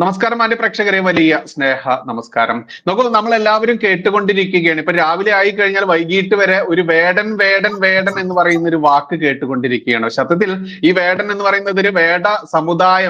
നമസ്കാരം മാന്യ പ്രേക്ഷകരെ, വലിയ സ്നേഹ നമസ്കാരം. നോക്കൂ, നമ്മൾ എല്ലാവരും കേട്ടുകൊണ്ടിരിക്കുകയാണ്. ഇപ്പൊ രാവിലെ ആയി കഴിഞ്ഞാൽ വൈകിട്ട് വരെ ഒരു വേടൻ വേടൻ വേടൻ എന്ന് പറയുന്ന ഒരു വാക്ക് കേട്ടുകൊണ്ടിരിക്കുകയാണ്. സത്യത്തിൽ ഈ വേടൻ എന്ന് പറയുന്നത് ഒരു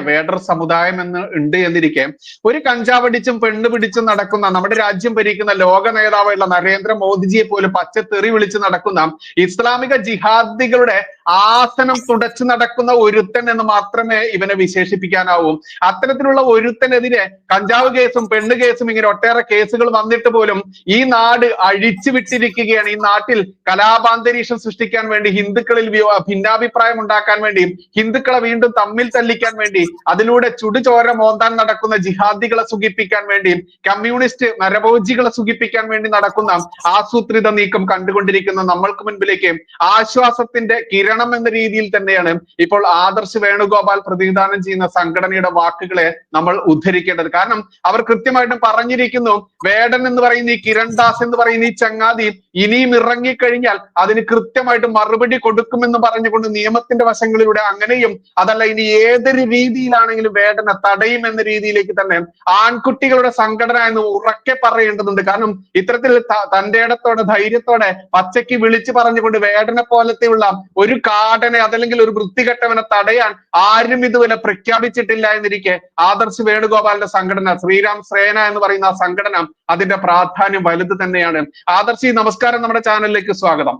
വേടർ സമുദായം എന്ന് ഉണ്ട് എന്നിരിക്കെ, ഒരു കഞ്ചാവടിച്ചും പെണ്ണ് പിടിച്ചും നടക്കുന്ന, നമ്മുടെ രാജ്യം ഭരിക്കുന്ന ലോക നേതാവുള്ള നരേന്ദ്രമോദിജിയെ പോലും പച്ചത്തെറി വിളിച്ച് നടക്കുന്ന ഇസ്ലാമിക ജിഹാദികളുടെ ആസനം തുടച്ചു നടക്കുന്ന ഒരുത്തൻ എന്ന് മാത്രമേ ഇവനെ വിശേഷിപ്പിക്കാനാവൂ. അത്തരത്തിലുള്ള ഒരുത്തനെതിരെ കഞ്ചാവ് കേസും പെണ്ണ് കേസും ഇങ്ങനെ ഒട്ടേറെ കേസുകൾ വന്നിട്ട് പോലും ഈ നാട് അഴിച്ചു വിട്ടിരിക്കുകയാണ്. ഈ നാട്ടിൽ കലാപാന്തരീക്ഷം സൃഷ്ടിക്കാൻ വേണ്ടി, ഹിന്ദുക്കളിൽ ഭിന്നാഭിപ്രായം ഉണ്ടാക്കാൻ വേണ്ടി, ഹിന്ദുക്കളെ വീണ്ടും തമ്മിൽ തല്ലിക്കാൻ വേണ്ടി, അതിലൂടെ ചുടുചോര മോന്താൻ നടക്കുന്ന ജിഹാദികളെ സുഖിപ്പിക്കാൻ വേണ്ടി, കമ്മ്യൂണിസ്റ്റ് നരഭോജികളെ സുഖിപ്പിക്കാൻ വേണ്ടി നടക്കുന്ന ആസൂത്രിത നീക്കം കണ്ടുകൊണ്ടിരിക്കുന്ന നമ്മൾക്ക് മുൻപിലേക്ക് ആശ്വാസത്തിന്റെ കിരണം എന്ന രീതിയിൽ തന്നെയാണ് ഇപ്പോൾ ആദർശ് വേണുഗോപാൽ പ്രതിനിധാനം ചെയ്യുന്ന സംഘടനയുടെ വാക്കുകളെ നമ്മൾ ഉദ്ധരിക്കേണ്ടത്. കാരണം അവർ കൃത്യമായിട്ടും പറഞ്ഞിരിക്കുന്നു, വേടൻ എന്ന് പറയുന്ന ഈ കിരൺ ദാസ് എന്ന് പറയുന്ന ഈ ചങ്ങാതി ഇനിയും ഇറങ്ങിക്കഴിഞ്ഞാൽ അതിന് കൃത്യമായിട്ട് മറുപടി കൊടുക്കുമെന്ന് പറഞ്ഞുകൊണ്ട് നിയമത്തിന്റെ വശങ്ങളിലൂടെ അങ്ങനെയും അതല്ല ഇനി ഏതൊരു രീതിയിലാണെങ്കിലും വേടനെ തടയും എന്ന രീതിയിലേക്ക് തന്നെ ആൺകുട്ടികളുടെ സംഘടന എന്ന് ഉറക്കെ പറയേണ്ടതുണ്ട്. കാരണം ഇത്തരത്തിൽ തന്റെ ഇടത്തോടെ ധൈര്യത്തോടെ പച്ചയ്ക്ക് വിളിച്ചു പറഞ്ഞുകൊണ്ട് വേടനെ പോലത്തെയുള്ള ഒരു കാടനെ അതല്ലെങ്കിൽ ഒരു വൃത്തികെട്ടവനെ തടയാൻ ആരും ഇതുവരെ പ്രഖ്യാപിച്ചിട്ടില്ല എന്നിരിക്കെ ആദർശ് വേണുഗോപാലിന്റെ സംഘടന, ശ്രീരാം സേന എന്ന് പറയുന്ന ആ സംഘടന, അതിന്റെ പ്രാധാന്യം വലുത് തന്നെയാണ്. ആദർശി, നമസ്കാരം, നമ്മുടെ ചാനലിലേക്ക് സ്വാഗതം.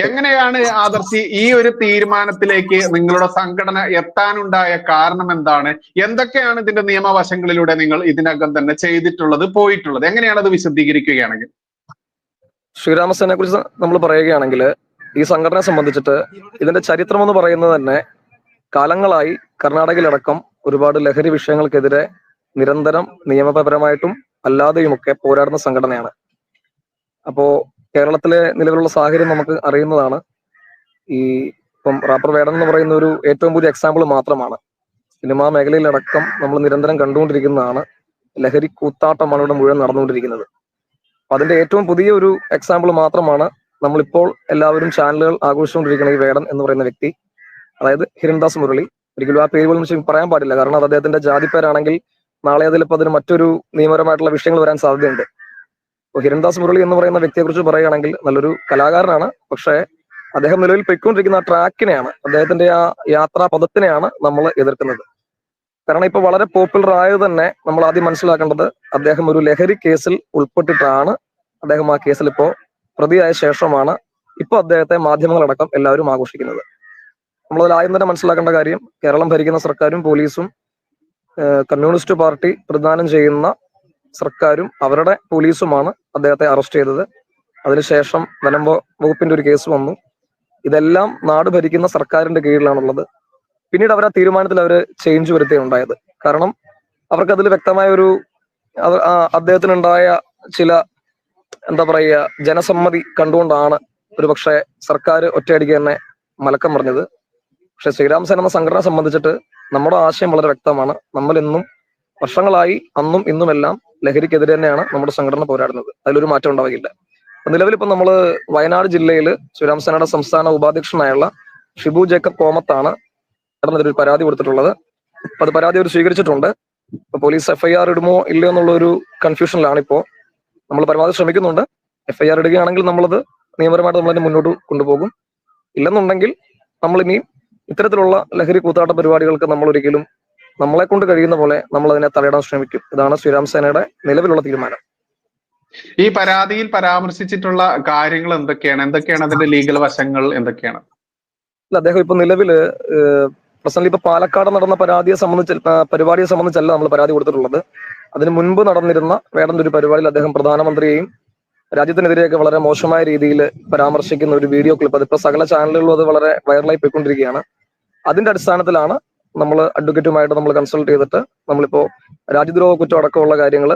എങ്ങനെയാണ് ആദർശി ഈ ഒരു തീരുമാനത്തിലേക്ക് നിങ്ങളുടെ സംഘടന എത്താനുണ്ടായ കാരണം എന്താണ്? എന്തൊക്കെയാണ് ഇതിന്റെ നിയമവശങ്ങളിലൂടെ നിങ്ങൾ ഇതിനകം തന്നെ ചെയ്തിട്ടുള്ളത്, പോയിട്ടുള്ളത്? എങ്ങനെയാണ് അത് വിശദീകരിക്കുകയാണെങ്കിൽ? ശ്രീരാമസേനയെ കുറിച്ച് നമ്മൾ പറയുകയാണെങ്കിൽ, ഈ സംഘടനയെ സംബന്ധിച്ചിട്ട് ഇതിന്റെ ചരിത്രം എന്ന് പറയുന്നത് തന്നെ കാലങ്ങളായി കർണാടകയിലടക്കം ഒരുപാട് ലഹരി വിഷയങ്ങൾക്കെതിരെ നിരന്തരം നിയമപരമായിട്ടും അല്ലാതെയുമൊക്കെ പോരാടുന്ന സംഘടനയാണ്. അപ്പോ കേരളത്തിലെ നിലവിലുള്ള സാഹചര്യം നമുക്ക് അറിയുന്നതാണ്. ഇപ്പം റാപ്പർ വേടൻ എന്ന് പറയുന്ന ഒരു ഏറ്റവും പുതിയ എക്സാമ്പിൾ മാത്രമാണ്. സിനിമാ മേഖലയിലടക്കം നമ്മൾ നിരന്തരം കണ്ടുകൊണ്ടിരിക്കുന്നതാണ്. ലഹരി കൂത്താട്ടമാണ് ഇവിടെ മുഴുവൻ നടന്നുകൊണ്ടിരിക്കുന്നത്. അതിന്റെ ഏറ്റവും പുതിയ ഒരു എക്സാമ്പിൾ മാത്രമാണ് നമ്മളിപ്പോൾ എല്ലാവരും ചാനലുകൾ ആഘോഷിച്ചുകൊണ്ടിരിക്കുന്ന ഈ വേടൻ എന്ന് പറയുന്ന വ്യക്തി, അതായത് ഹിരൺദാസ് മുരളി. ഒരിക്കലും ആ പേര് പോലും പറയാൻ പാടില്ല, കാരണം അത് അദ്ദേഹത്തിന്റെ ജാതി പേരാണെങ്കിൽ നാളെ അതിലിപ്പോൾ അതിന് മറ്റൊരു നിയമപരമായിട്ടുള്ള വിഷയങ്ങൾ വരാൻ സാധ്യതയുണ്ട്. അപ്പോൾ ഹിരൺദാസ് മുരളി എന്ന് പറയുന്ന വ്യക്തിയെ കുറിച്ച് പറയുകയാണെങ്കിൽ നല്ലൊരു കലാകാരനാണ്. പക്ഷേ അദ്ദേഹം നിലവിൽ പൊയ്ക്കൊണ്ടിരിക്കുന്ന ആ ട്രാക്കിനെയാണ്, അദ്ദേഹത്തിന്റെ ആ യാത്രാ പദത്തിനെയാണ് നമ്മൾ എതിർക്കുന്നത്. കാരണം ഇപ്പൊ വളരെ പോപ്പുലർ ആയത് തന്നെ നമ്മൾ ആദ്യം മനസ്സിലാക്കേണ്ടത്, അദ്ദേഹം ഒരു ലഹരി കേസിൽ ഉൾപ്പെട്ടിട്ടാണ്. അദ്ദേഹം ആ കേസിൽ ഇപ്പോ പ്രതിയായ ശേഷമാണ് ഇപ്പൊ അദ്ദേഹത്തെ മാധ്യമങ്ങളടക്കം എല്ലാവരും ആഘോഷിക്കുന്നത്. നമ്മളതിൽ ആദ്യം തന്നെ മനസ്സിലാക്കേണ്ട കാര്യം, കേരളം ഭരിക്കുന്ന സർക്കാരും പോലീസും കമ്മ്യൂണിസ്റ്റ് പാർട്ടി പ്രതിദാനം ചെയ്യുന്ന സർക്കാരും അവരുടെ പോലീസുമാണ് അദ്ദേഹത്തെ അറസ്റ്റ് ചെയ്തത്. അതിനുശേഷം വനം വകുപ്പിന്റെ ഒരു കേസ് വന്നു. ഇതെല്ലാം നാട് ഭരിക്കുന്ന സർക്കാരിന്റെ കീഴിലാണുള്ളത്. പിന്നീട് അവർ ആ തീരുമാനത്തിൽ അവർ ചേഞ്ച് വരുത്തുകയുണ്ടായത്. കാരണം അവർക്ക് അതിൽ വ്യക്തമായ ഒരു അദ്ദേഹത്തിനുണ്ടായ ചില എന്താ പറയുക ജനസമ്മതി കണ്ടുകൊണ്ടാണ് ഒരു പക്ഷേ സർക്കാർ ഒറ്റയടിക്ക് തന്നെ മലക്കം പറഞ്ഞത്. പക്ഷെ ശ്രീരാം സേന എന്ന സംഘടനയെ സംബന്ധിച്ചിട്ട് നമ്മുടെ ആശയം വളരെ വ്യക്തമാണ്. നമ്മൾ ഇന്നും വർഷങ്ങളായി അന്നും ഇന്നുമെല്ലാം ലഹരിക്കെതിരെ തന്നെയാണ് നമ്മുടെ സംഘടന പോരാടുന്നത്. അതിലൊരു മാറ്റം ഉണ്ടാവുകയില്ല. നിലവിലിപ്പം നമ്മൾ വയനാട് ജില്ലയിൽ ശ്രീരാം സേനയുടെ സംസ്ഥാന ഉപാധ്യക്ഷനായുള്ള ഷിബു ജേക്കബ് കോമത്താണ് ഒരു പരാതി കൊടുത്തിട്ടുള്ളത്. അപ്പൊ അത് പരാതി അവർ സ്വീകരിച്ചിട്ടുണ്ട്. ഇപ്പൊ പോലീസ് FIR ഇടുമോ ഇല്ലയോ എന്നുള്ള ഒരു കൺഫ്യൂഷനിലാണ് ഇപ്പോ. നമ്മൾ പരമാവധി ശ്രമിക്കുന്നുണ്ട്. FIR ഇടുകയാണെങ്കിൽ നമ്മളത് നിയമപരമായിട്ട് നമ്മളതിനെ മുന്നോട്ട് കൊണ്ടുപോകും. ഇല്ലെന്നുണ്ടെങ്കിൽ നമ്മളിനി ഇത്തരത്തിലുള്ള ലഹരി കൂത്താട്ട പരിപാടികൾക്ക് നമ്മൾ ഒരിക്കലും നമ്മളെ കൊണ്ട് കഴിയുന്ന പോലെ നമ്മൾ അതിനെ തടയിടാൻ ശ്രമിക്കും. ഇതാണ് ശ്രീരാം സേനയുടെ നിലവിലുള്ള തീരുമാനം. ഈ പരാതിയിൽ പരാമർശിച്ചിട്ടുള്ള കാര്യങ്ങൾ എന്തൊക്കെയാണ് അതിന്റെ ലീഗൽ വശങ്ങൾ എന്തൊക്കെയാണ്? അദ്ദേഹം ഇപ്പൊ നിലവില് പ്രസന്റ് ഇപ്പൊ പാലക്കാട് നടന്ന പരിപാടിയെ സംബന്ധിച്ചല്ല നമ്മൾ പരാതി കൊടുത്തിട്ടുള്ളത്. അതിന് മുൻപ് നടന്നിരുന്ന വേറൊരു പരിപാടിയിൽ അദ്ദേഹം പ്രധാനമന്ത്രിയെയും രാജ്യത്തിനെതിരെയൊക്കെ വളരെ മോശമായ രീതിയിൽ പരാമർശിക്കുന്ന ഒരു വീഡിയോ ക്ലിപ്പ്, അതിപ്പോ സകല ചാനലുകളും അത് വളരെ വൈറലായി പോയിക്കൊണ്ടിരിക്കുകയാണ്. അതിന്റെ അടിസ്ഥാനത്തിലാണ് നമ്മൾ അഡ്വക്കേറ്റുമായിട്ട് നമ്മൾ കൺസൾട്ട് ചെയ്തിട്ട് നമ്മളിപ്പോ രാജ്യദ്രോഹ കുറ്റം അടക്കമുള്ള കാര്യങ്ങൾ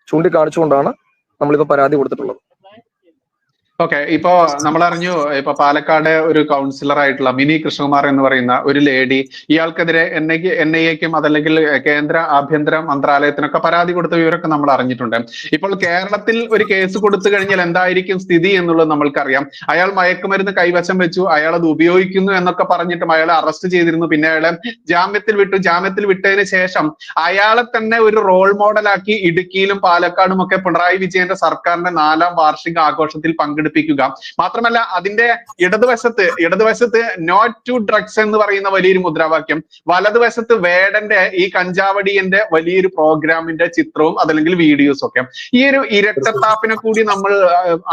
ചൂണ്ടിക്കാണിച്ചുകൊണ്ടാണ് നമ്മളിപ്പോ പരാതി കൊടുത്തിട്ടുള്ളത്. ഓക്കെ, ഇപ്പോ നമ്മൾ അറിഞ്ഞു, ഇപ്പൊ പാലക്കാട് ഒരു കൗൺസിലർ ആയിട്ടുള്ള മിനി കൃഷ്ണകുമാർ എന്ന് പറയുന്ന ഒരു ലേഡി, ഇയാൾക്കെതിരെ NIA-ക്കും അതല്ലെങ്കിൽ കേന്ദ്ര ആഭ്യന്തര മന്ത്രാലയത്തിനൊക്കെ പരാതി കൊടുത്ത വിവരമൊക്കെ നമ്മൾ അറിഞ്ഞിട്ടുണ്ട്. ഇപ്പോൾ കേരളത്തിൽ ഒരു കേസ് കൊടുത്തു കഴിഞ്ഞാൽ എന്തായിരിക്കും സ്ഥിതി എന്നുള്ളത് നമ്മൾക്കറിയാം. അയാൾ മയക്കുമരുന്ന് കൈവശം വെച്ചു, അയാൾ അത് ഉപയോഗിക്കുന്നു എന്നൊക്കെ പറഞ്ഞിട്ടും അയാളെ അറസ്റ്റ് ചെയ്തിരുന്നു. പിന്നെ അയാളെ ജാമ്യത്തിൽ വിട്ടു. ജാമ്യത്തിൽ വിട്ടതിന് ശേഷം അയാളെ തന്നെ ഒരു റോൾ മോഡലാക്കി ഇടുക്കിയിലും പാലക്കാടും ഒക്കെ പിണറായി വിജയന്റെ സർക്കാരിന്റെ 4ാം വാർഷിക ആഘോഷത്തിൽ പങ്കെടുപ്പിക്കുക. മാത്രമല്ല അതിന്റെ ഇടതുവശത്ത് നോ ടു ഡ്രഗ്സ് എന്ന് പറയുന്ന വലിയൊരു മുദ്രാവാക്യം, വലതുവശത്ത് വേടന്റെ ഈ കഞ്ചാവടിയന്റെ വലിയൊരു പ്രോഗ്രാമിന്റെ ചിത്രവും അതല്ലെങ്കിൽ വീഡിയോസും ഒക്കെ. ഈ ഒരു ഇരട്ടത്താപ്പിനെ കൂടി നമ്മൾ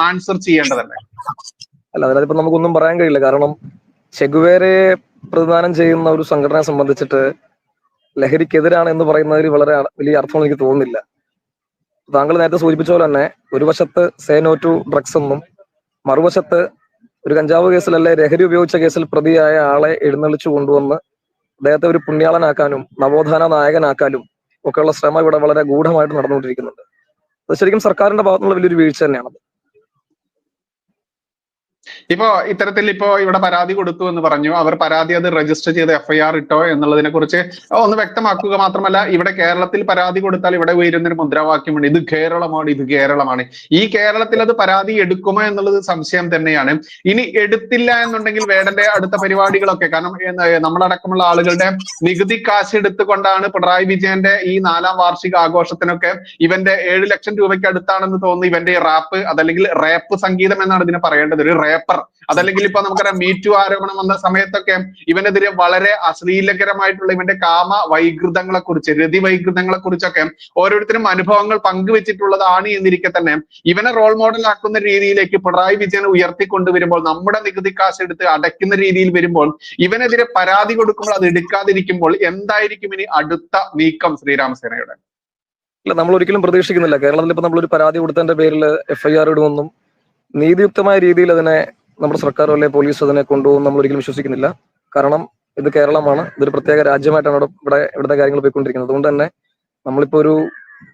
ആൻസർ ചെയ്യേണ്ടതല്ലേ? അല്ല, അതിനകത്തിപ്പോ നമുക്കൊന്നും പറയാൻ കഴിയില്ല. കാരണം ചെഗുവേരയെ പ്രതിദാനം ചെയ്യുന്ന ഒരു സംഘടനയെ സംബന്ധിച്ചിട്ട് ലഹരിക്കെതിരാണ് എന്ന് പറയുന്നതിൽ വളരെ വലിയ അർത്ഥം എനിക്ക് തോന്നുന്നില്ല. താങ്കൾ നേരത്തെ സൂചിപ്പിച്ച പോലെ തന്നെ ഒരു വശത്ത് സേ നോ ടു ഡ്രഗ്സ് എന്നും മറുവശത്ത് ഒരു കഞ്ചാവ് കേസിലല്ലേ ലഹരി ഉപയോഗിച്ച കേസിൽ പ്രതിയായ ആളെ എഴുന്നള്ളിച്ചു കൊണ്ടുവന്ന് അദ്ദേഹത്തെ ഒരു പുണ്യാളനാക്കാനും നവോത്ഥാന നായകനാക്കാനും ഒക്കെയുള്ള ശ്രമം ഇവിടെ വളരെ ഗൂഢമായിട്ട് നടന്നുകൊണ്ടിരിക്കുന്നുണ്ട്. അത് ശരിക്കും സർക്കാരിന്റെ ഭാഗത്തുനിന്നുള്ള വലിയൊരു വീഴ്ച തന്നെയാണ്. ഇപ്പോ ഇത്തരത്തിൽ ഇവിടെ പരാതി കൊടുത്തു എന്ന് പറഞ്ഞു. അവർ പരാതി അത് രജിസ്റ്റർ ചെയ്ത് FIR ഇട്ടോ എന്നുള്ളതിനെ കുറിച്ച് ഒന്ന് വ്യക്തമാക്കുക. മാത്രമല്ല, ഇവിടെ കേരളത്തിൽ പരാതി കൊടുത്താൽ ഇവിടെ ഉയരുന്നൊരു മുദ്രാവാക്യമുണ്ട്, ഇത് കേരളമാണ്, ഇത് കേരളമാണ്. ഈ കേരളത്തിൽ അത് പരാതി എടുക്കുമോ എന്നുള്ളത് സംശയം തന്നെയാണ്. ഇനി എടുത്തില്ല എന്നുണ്ടെങ്കിൽ വേടന്റെ അടുത്ത പരിപാടികളൊക്കെ, കാരണം നമ്മളടക്കമുള്ള ആളുകളുടെ നികുതി കാശ് എടുത്തുകൊണ്ടാണ് പിണറായി വിജയന്റെ ഈ 4ാം വാർഷിക ആഘോഷത്തിനൊക്കെ ഇവന്റെ 7 ലക്ഷം രൂപയ്ക്ക് അടുത്താണെന്ന് തോന്നുന്നു ഇവന്റെ റാപ്പ് അതല്ലെങ്കിൽ റേപ്പ് സംഗീതം എന്നാണ് ഇതിനെ പറയേണ്ടത്, ഒരു റേപ്പർ. അതല്ലെങ്കിൽ ഇപ്പൊ നമുക്കറിയാം മീറ്റു ആരോപണം വന്ന സമയത്തൊക്കെ ഇവനെതിരെ വളരെ അശ്ലീലകരമായിട്ടുള്ള ഇവന്റെ കാമ വൈകൃതങ്ങളെ കുറിച്ച്, രതി വൈകൃതങ്ങളെ കുറിച്ചൊക്കെ ഓരോരുത്തരും അനുഭവങ്ങൾ പങ്കുവെച്ചിട്ടുള്ളതാണ് എന്നിരിക്കെ തന്നെ ഇവനെ റോൾ മോഡൽ ആക്കുന്ന രീതിയിലേക്ക് പിണറായി വിജയനെ ഉയർത്തിക്കൊണ്ടുവരുമ്പോൾ, നമ്മുടെ നികുതി കാശ് എടുത്ത് അടയ്ക്കുന്ന രീതിയിൽ വരുമ്പോൾ, ഇവനെതിരെ പരാതി കൊടുക്കുമ്പോൾ അത് എടുക്കാതിരിക്കുമ്പോൾ എന്തായിരിക്കും ഇനി അടുത്ത നീക്കം ശ്രീരാമസേനയുടെ? അല്ല, നമ്മൾ ഒരിക്കലും പ്രതീക്ഷിക്കുന്നില്ല. കേരളത്തിൽ ഇപ്പൊ നമ്മളൊരു പരാതി കൊടുത്തതിന്റെ പേരിൽ FIR ഇടുമെന്നും നീതിയുക്തമായ രീതിയിൽ അതിനെ നമ്മുടെ സർക്കാർ അല്ലെ പോലീസ് അതിനെ കൊണ്ടുപോകും നമ്മൾ ഒരിക്കലും വിശ്വസിക്കുന്നില്ല. കാരണം ഇത് കേരളമാണ്, ഇതൊരു പ്രത്യേക രാജ്യമായിട്ടാണ് ഇവിടുത്തെ കാര്യങ്ങൾ പോയിക്കൊണ്ടിരിക്കുന്നത്. അതുകൊണ്ട് തന്നെ നമ്മളിപ്പോ ഒരു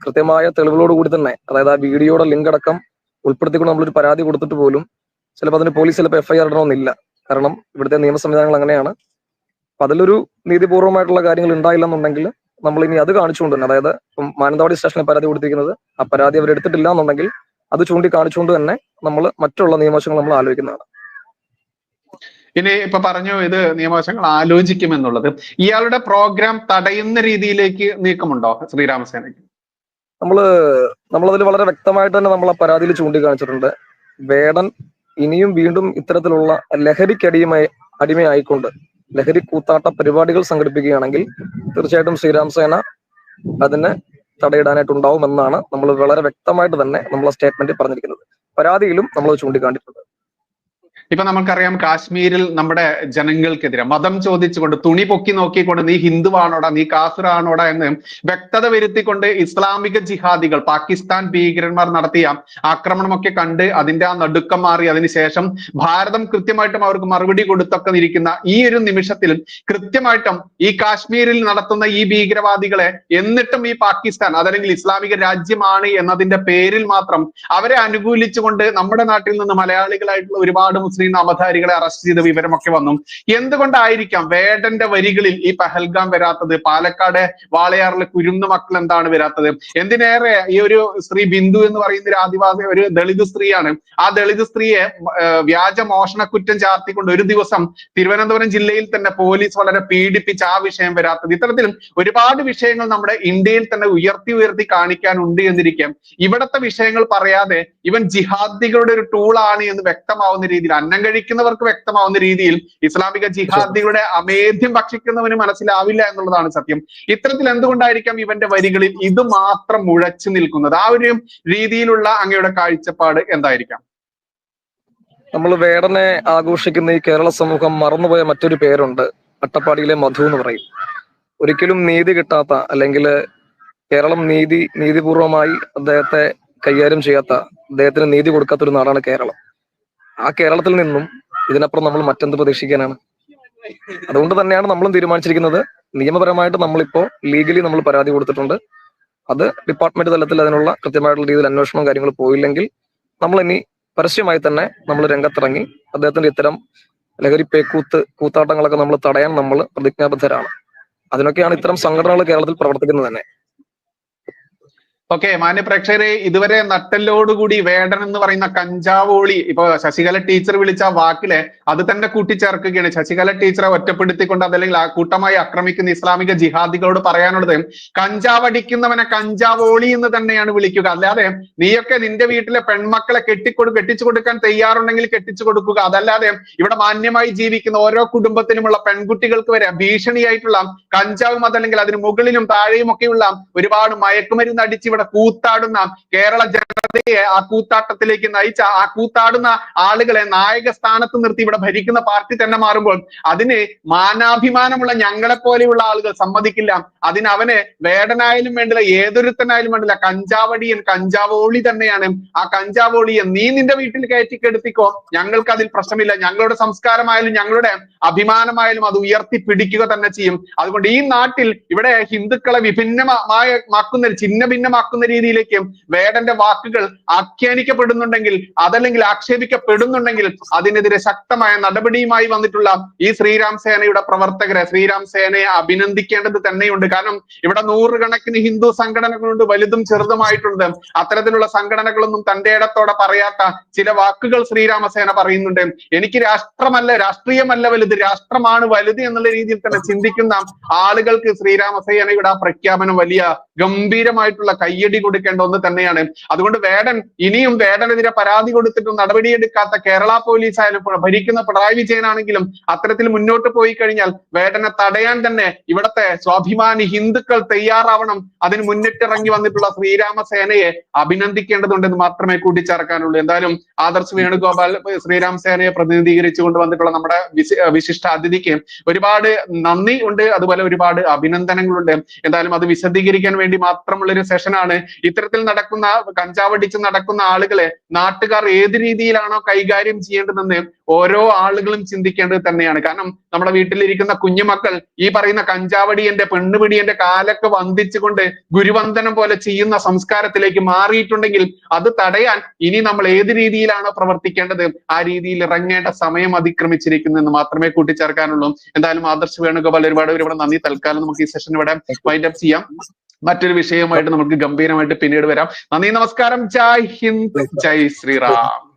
കൃത്യമായ തെളിവുകളോട് കൂടി തന്നെ, അതായത് ആ വീഡിയോയുടെ ലിങ്ക് അടക്കം ഉൾപ്പെടുത്തിക്കൊണ്ട് നമ്മളൊരു പരാതി കൊടുത്തിട്ട് പോലും ചിലപ്പോൾ അതിന് പോലീസ് ചിലപ്പോൾ FIR ഇടണമെന്നില്ല. കാരണം ഇവിടുത്തെ നിയമ സംവിധാനങ്ങൾ അങ്ങനെയാണ്. അപ്പൊ അതിലൊരു നീതിപൂർവ്വമായിട്ടുള്ള കാര്യങ്ങൾ ഉണ്ടായില്ലെന്നുണ്ടെങ്കിൽ നമ്മൾ ഇനി അത് കാണിച്ചുകൊണ്ട് തന്നെ, അതായത് മാനന്തവാടി സ്റ്റേഷനിൽ പരാതി കൊടുത്തിരിക്കുന്നത്, ആ പരാതി അവരെടുത്തിട്ടില്ല എന്നുണ്ടെങ്കിൽ അത് ചൂണ്ടിക്കാണിച്ചുകൊണ്ട് തന്നെ നമ്മൾ മറ്റുള്ള നിയമവശങ്ങൾ നമ്മൾ ആലോചിക്കുന്നതാണ്. ഇനി ഇപ്പൊ പറഞ്ഞു ഇത് നിയമവശങ്ങൾ ആലോചിക്കുമെന്നുള്ളത്, ഇയാളുടെ പ്രോഗ്രാം തടയുന്ന രീതിയിലേക്ക് നീക്കമുണ്ടോ ശ്രീരാമസേനയ്ക്ക്? നമ്മളതിൽ വളരെ വ്യക്തമായിട്ട് തന്നെ നമ്മൾ ആ പരാതിയിൽ ചൂണ്ടിക്കാണിച്ചിട്ടുണ്ട്. വേടൻ ഇനിയും വീണ്ടും ഇത്തരത്തിലുള്ള അടിമയായിക്കൊണ്ട് ലഹരി കൂത്താട്ട പരിപാടികൾ സംഘടിപ്പിക്കുകയാണെങ്കിൽ തീർച്ചയായിട്ടും ശ്രീരാമസേന അതിന് തടയിടാനായിട്ടുണ്ടാവും എന്നാണ് നമ്മൾ വളരെ വ്യക്തമായിട്ട് തന്നെ നമ്മളെ സ്റ്റേറ്റ്മെന്റിൽ പറഞ്ഞിരിക്കുന്നത്. പരാതിയിലും നമ്മൾ ചൂണ്ടിക്കാണിച്ചിട്ടുണ്ട്. ഇപ്പൊ നമുക്കറിയാം കാശ്മീരിൽ നമ്മുടെ ജനങ്ങൾക്കെതിരെ മതം ചോദിച്ചുകൊണ്ട്, തുണി പൊക്കി നോക്കിക്കൊണ്ട് നീ ഹിന്ദുവാണോടാ, നീ കാഫിറാണോടാ എന്ന് വ്യക്തത വരുത്തിക്കൊണ്ട് ഇസ്ലാമിക ജിഹാദികൾ, പാകിസ്ഥാൻ ഭീകരന്മാർ നടത്തിയ ആക്രമണമൊക്കെ കണ്ട് അതിന്റെ ആ നടുക്കം മാറി അതിനുശേഷം ഭാരതം കൃത്യമായിട്ടും അവർക്ക് മറുപടി കൊടുത്തൊക്കെ ഇരിക്കുന്ന ഈ ഒരു നിമിഷത്തിൽ കൃത്യമായിട്ടും ഈ കാശ്മീരിൽ നടത്തുന്ന ഈ ഭീകരവാദികളെ എന്നിട്ടും ഈ പാകിസ്ഥാൻ അതല്ലെങ്കിൽ ഇസ്ലാമിക രാജ്യമാണ് എന്നതിന്റെ പേരിൽ മാത്രം അവരെ അനുകൂലിച്ചുകൊണ്ട് നമ്മുടെ നാട്ടിൽ നിന്ന് മലയാളികളായിട്ടുള്ള ഒരുപാട് മുസ്ലിം നാമധാരികളെ അറസ്റ്റ് ചെയ്ത വിവരമൊക്കെ വന്നു. എന്തുകൊണ്ടായിരിക്കാം വേടന്റെ വരികളിൽ ഈ പഹൽഗാം വരാത്തത്? പാലക്കാട് വാളയാറിലെ കുരുന്നു മക്കൾ എന്താണ് വരാത്തത്? എന്തിനേറെ ഈ ഒരു സ്ത്രീ ബിന്ദു എന്ന് പറയുന്ന ഒരു ആദിവാസി, ഒരു ദളിത് സ്ത്രീയാണ്. ആ ദളിത് സ്ത്രീയെ വ്യാജ മോഷണക്കുറ്റം ചാർത്തിക്കൊണ്ട് ഒരു ദിവസം തിരുവനന്തപുരം ജില്ലയിൽ തന്നെ പോലീസ് വളരെ പീഡിപ്പിച്ച ആ വിഷയം വരാത്തത്? ഇത്തരത്തിലും ഒരുപാട് വിഷയങ്ങൾ നമ്മുടെ ഇന്ത്യയിൽ തന്നെ ഉയർത്തി കാണിക്കാനുണ്ട് എന്നിരിക്കാം. ഇവിടത്തെ വിഷയങ്ങൾ പറയാതെ ഇവൻ ജിഹാദികളുടെ ഒരു ടൂളാണ് എന്ന് വ്യക്തമാവുന്ന രീതിയിൽ, അന്നം കഴിക്കുന്നവർക്ക് വ്യക്തമാവുന്ന രീതിയിൽ ഇസ്ലാമിക ജിഹാദികളുടെ അമേദ്യം ഭക്ഷിക്കുന്നവന് മനസ്സിലാവില്ല എന്നുള്ളതാണ് സത്യം. ഇത്തരത്തിൽ എന്തുകൊണ്ടായിരിക്കാം ഇവന്റെ വരികളിൽ ഇത് മാത്രം മുഴച്ചു നിൽക്കുന്നത്? ആ ഒരു രീതിയിലുള്ള അങ്ങയുടെ കാഴ്ചപ്പാട് എന്തായിരിക്കാം? നമ്മൾ വേടനെ ആഘോഷിക്കുന്ന ഈ കേരള സമൂഹം മറന്നുപോയ മറ്റൊരു പേരുണ്ട്, അട്ടപ്പാടിയിലെ മധു എന്ന് പറയും. ഒരിക്കലും നീതി കിട്ടാത്ത, അല്ലെങ്കിൽ കേരളം നീതിപൂർവമായി അദ്ദേഹത്തെ കൈകാര്യം ചെയ്യാത്ത, അദ്ദേഹത്തിന് നീതി കൊടുക്കാത്ത ഒരു നാടാണ് കേരളം. ആ കേരളത്തിൽ നിന്നും ഇതിനപ്പുറം നമ്മൾ മറ്റെന്ത് പ്രതീക്ഷിക്കാനാണ്? അതുകൊണ്ട് തന്നെയാണ് നമ്മളും തീരുമാനിച്ചിരിക്കുന്നത്, നിയമപരമായിട്ട് നമ്മളിപ്പോ ലീഗലി നമ്മൾ പരാതി കൊടുത്തിട്ടുണ്ട്. അത് ഡിപ്പാർട്ട്മെന്റ് തലത്തിൽ അതിനുള്ള കൃത്യമായിട്ടുള്ള രീതിയിൽ അന്വേഷണവും കാര്യങ്ങളും പോയില്ലെങ്കിൽ നമ്മൾ ഇനി പരസ്യമായി തന്നെ നമ്മൾ രംഗത്തിറങ്ങി അദ്ദേഹത്തിന്റെ ഇത്തരം ലഹരി കൂത്താട്ടങ്ങളൊക്കെ നമ്മൾ തടയാൻ നമ്മൾ പ്രതിജ്ഞാബദ്ധരാണ്. അതിനൊക്കെയാണ് ഇത്തരം സംഘടനകൾ കേരളത്തിൽ പ്രവർത്തിക്കുന്നത് തന്നെ. ഓക്കെ, മാന്യ പ്രേക്ഷകരെ, ഇതുവരെ നട്ടലോടുകൂടി വേടൻ എന്ന് പറയുന്ന കഞ്ചാവോളി, ഇപ്പൊ ശശികല ടീച്ചർ വിളിച്ച വാക്കിലെ അത് തന്നെ കൂട്ടിച്ചേർക്കുകയാണ്. ശശികല ടീച്ചറെ ഒറ്റപ്പെടുത്തിക്കൊണ്ട് അതല്ലെങ്കിൽ ആ കൂട്ടമായി ആക്രമിക്കുന്ന ഇസ്ലാമിക ജിഹാദികളോട് പറയാനുള്ളത്, കഞ്ചാവടിക്കുന്നവനെ കഞ്ചാവോളി എന്ന് തന്നെയാണ് വിളിക്കുക. അല്ലാതെ നീയൊക്കെ നിന്റെ വീട്ടിലെ പെൺമക്കളെ കെട്ടിച്ചു കൊടുക്കാൻ തയ്യാറുണ്ടെങ്കിൽ കെട്ടിച്ചു കൊടുക്കുക. അതല്ലാതെ ഇവിടെ മാന്യമായി ജീവിക്കുന്ന ഓരോ കുടുംബത്തിനുമുള്ള പെൺകുട്ടികൾക്ക് വരെ ഭീഷണിയായിട്ടുള്ള കഞ്ചാവും അതല്ലെങ്കിൽ അതിന് മുകളിലും താഴെയും ഒക്കെയുള്ള ഒരുപാട് മയക്കുമരുന്ന് അടിച്ച് ഇവിടെ കൂത്താടുന്ന കേരള ജനതയെ ആ കൂത്താട്ടത്തിലേക്ക് നയിച്ച ആ കൂത്താടുന്ന ആളുകളെ നായക സ്ഥാനത്ത് നിർത്തി ഇവിടെ ഭരിക്കുന്ന പാർട്ടി തന്നെ മാറുമ്പോൾ അതിന് മാനാഭിമാനമുള്ള ഞങ്ങളെ പോലെയുള്ള ആളുകൾ സമ്മതിക്കില്ല. അതിന് അവന് വേടനായാലും വേണ്ടില്ല, ഏതൊരുത്തനായാലും വേണ്ടില്ല, കഞ്ചാവടിയൻ കഞ്ചാവോളി തന്നെയാണ്. ആ കഞ്ചാവോളിയെ നീ നിന്റെ വീട്ടിൽ കയറ്റിക്കെടുത്തിക്കോ, ഞങ്ങൾക്ക് അതിൽ പ്രശ്നമില്ല. ഞങ്ങളുടെ സംസ്കാരമായാലും ഞങ്ങളുടെ അഭിമാനമായാലും അത് ഉയർത്തിപ്പിടിക്കുക തന്നെ ചെയ്യും. അതുകൊണ്ട് ഈ നാട്ടിൽ ഇവിടെ ഹിന്ദുക്കളെ ഭിന്നമാക്കുന്ന ഭിന്നമാക്കുന്ന രീതിയിലേക്ക് വേടന്റെ വാക്കുകൾ ആഖ്യാനിക്കപ്പെടുന്നുണ്ടെങ്കിൽ അതല്ലെങ്കിൽ ആക്ഷേപിക്കപ്പെടുന്നുണ്ടെങ്കിൽ അതിനെതിരെ ശക്തമായ നടപടിയുമായി വന്നിട്ടുള്ള ഈ ശ്രീരാം സേനയുടെ പ്രവർത്തകരെ, ശ്രീരാം സേനയെ അഭിനന്ദിക്കേണ്ടത് തന്നെയുണ്ട്. കാരണം ഇവിടെ നൂറുകണക്കിന് ഹിന്ദു സംഘടനകളുണ്ട്, വലുതും ചെറുതുമായിട്ടുണ്ട്. അത്തരത്തിലുള്ള സംഘടനകളൊന്നും തന്റെ ഇടത്തോടെ പറയാത്ത ചില വാക്കുകൾ ശ്രീരാമസേന പറയുന്നുണ്ട്. എനിക്ക് രാഷ്ട്രീയമല്ല വലുത്, രാഷ്ട്രമാണ് വലുത് എന്നുള്ള രീതിയിൽ തന്നെ ചിന്തിക്കുന്ന ആളുകൾക്ക് ശ്രീരാമസേനയുടെ ആ പ്രഖ്യാപനം വലിയ ഗംഭീരമായിട്ടുള്ള കയ്യടി കൊടുക്കേണ്ട ഒന്ന് തന്നെയാണ്. അതുകൊണ്ട് ഇനിയും വേടനെതിരെ പരാതി കൊടുത്തിട്ടും നടപടിയെടുക്കാത്ത കേരള പോലീസ് ആയാലും ഭരിക്കുന്ന പിണറായി വിജയനാണെങ്കിലും അത്തരത്തിൽ മുന്നോട്ട് പോയി കഴിഞ്ഞാൽ വേടനെ തടയാൻ തന്നെ ഇവിടത്തെ സ്വാഭിമാനി ഹിന്ദുക്കൾ തയ്യാറാവണം. അതിന് മുന്നിട്ടിറങ്ങി വന്നിട്ടുള്ള ശ്രീരാമസേനയെ അഭിനന്ദിക്കേണ്ടതുണ്ടെന്ന് മാത്രമേ കൂട്ടിച്ചേർക്കാനുള്ളൂ. എന്തായാലും ആദർശ് വേണുഗോപാൽ ശ്രീരാം സേനയെ പ്രതിനിധീകരിച്ചുകൊണ്ട് വന്നിട്ടുള്ള നമ്മുടെ വിശിഷ്ട അതിഥിക്ക് ഒരുപാട് നന്ദി ഉണ്ട്, അതുപോലെ ഒരുപാട് അഭിനന്ദനങ്ങളുണ്ട്. എന്തായാലും അത് വിശദീകരിക്കാൻ വേണ്ടി മാത്രമുള്ള ഒരു സെഷനാണ്. ഇത്തരത്തിൽ നടക്കുന്ന കഞ്ചാവടിച്ച് നടക്കുന്ന ആളുകളെ നാട്ടുകാർ ഏത് രീതിയിലാണോ കൈകാര്യം ചെയ്യേണ്ടതെന്ന് ഓരോ ആളുകളും ചിന്തിക്കേണ്ടത് തന്നെയാണ്. കാരണം നമ്മുടെ വീട്ടിലിരിക്കുന്ന കുഞ്ഞുമക്കൾ ഈ പറയുന്ന കഞ്ചാവടിയന്റെ പെണ്ണുപിടിയന്റെ കാലൊക്കെ വന്ദിച്ചുകൊണ്ട് ഗുരുവന്ദനം പോലെ ചെയ്യുന്ന സംസ്കാരത്തിലേക്ക് മാറിയിട്ടുണ്ടെങ്കിൽ അത് തടയാൻ ഇനി നമ്മൾ ഏത് രീതിയിലാണോ പ്രവർത്തിക്കേണ്ടത് ആ രീതിയിൽ ഇറങ്ങേണ്ട സമയം അതിക്രമിച്ചിരിക്കുന്നു എന്ന് മാത്രമേ കൂട്ടിച്ചേർക്കാനുള്ളൂ. എന്തായാലും ആദർശ് വേണുഗോപാൽ ഒരുപാട് നന്ദി. തൽക്കാലം നമുക്ക് ഈ സെഷൻ ഇവിടെ വൈൻഡ് അപ്പ് ചെയ്യാം. മറ്റൊരു വിഷയവുമായിട്ട് നമുക്ക് ഗംഭീരമായിട്ട് പിന്നീട് വരാം. നന്ദി, നമസ്കാരം. ജയ് ഹിന്ദ്, ജയ് ശ്രീറാം.